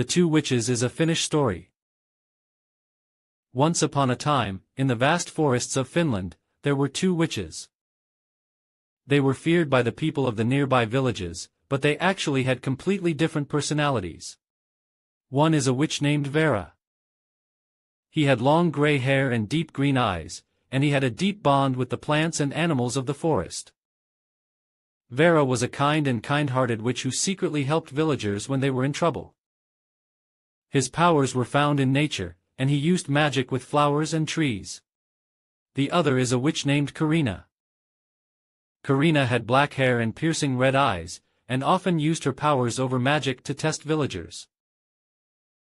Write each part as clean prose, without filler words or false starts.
The Two Witches is a Finnish story. Once upon a time, in the vast forests of Finland, there were two witches. They were feared by the people of the nearby villages, but they actually had completely different personalities. One is a witch named Vera. He had long gray hair and deep green eyes, and he had a deep bond with the plants and animals of the forest. Vera was a kind and kind-hearted witch who secretly helped villagers when they were in trouble. His powers were found in nature, and he used magic with flowers and trees. The other is a witch named Karina. Karina had black hair and piercing red eyes, and often used her powers over magic to test villagers.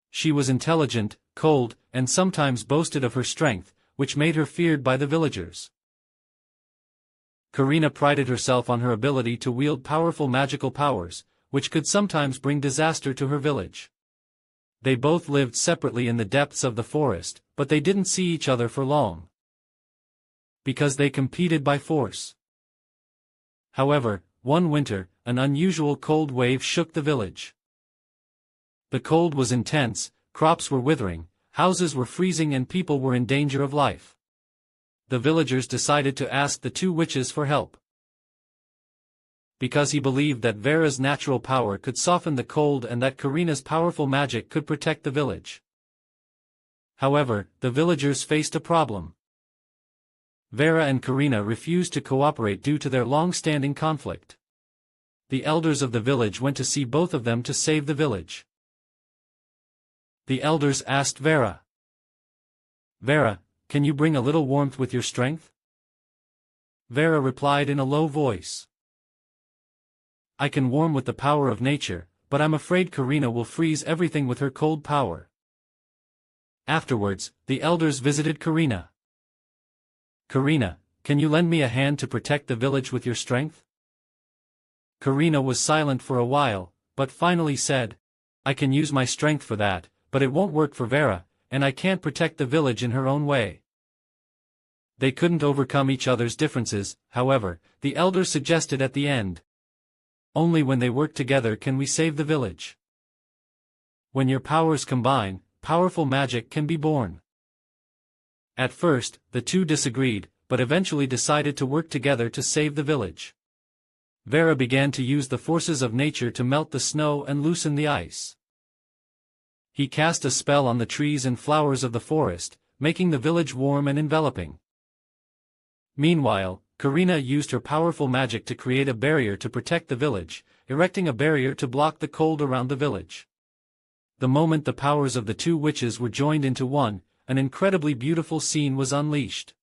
She was intelligent, cold, and sometimes boasted of her strength, which made her feared by the villagers. Karina prided herself on her ability to wield powerful magical powers, which could sometimes bring disaster to her village. They both lived separately in the depths of the forest, but they didn't see each other for long, because they competed by force. However, one winter, an unusual cold wave shook the village. The cold was intense, crops were withering, houses were freezing and people were in danger of life. The villagers decided to ask the two witches for help. Because he believed that Vera's natural power could soften the cold and that Karina's powerful magic could protect the village. However, the villagers faced a problem. Vera and Karina refused to cooperate due to their long-standing conflict. The elders of the village went to see both of them to save the village. The elders asked Vera, "Vera, can you bring a little warmth with your strength?" Vera replied in a low voice, "I can warm with the power of nature, but I'm afraid Karina will freeze everything with her cold power." Afterwards, the elders visited Karina. "Karina, can you lend me a hand to protect the village with your strength?" Karina was silent for a while, but finally said, "I can use my strength for that, but it won't work for Vera, and I can't protect the village in her own way." They couldn't overcome each other's differences, however, the elders suggested at the end, "Only when they work together can we save the village. When your powers combine, powerful magic can be born." At first, the two disagreed, but eventually decided to work together to save the village. Vera began to use the forces of nature to melt the snow and loosen the ice. He cast a spell on the trees and flowers of the forest, making the village warm and enveloping. Meanwhile, Karina used her powerful magic to create a barrier to protect the village, erecting a barrier to block the cold around the village. The moment the powers of the two witches were joined into one, an incredibly beautiful scene was unleashed.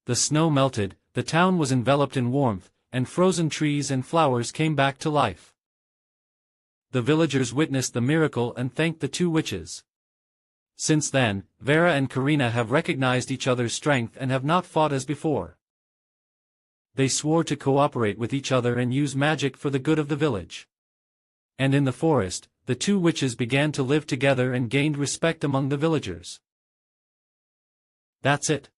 The snow melted, the town was enveloped in warmth, and frozen trees and flowers came back to life. The villagers witnessed the miracle and thanked the two witches. Since then, Vera and Karina have recognized each other's strength and have not fought as before. They swore to cooperate with each other and use magic for the good of the village. And in the forest, the two witches began to live together and gained respect among the villagers. That's it.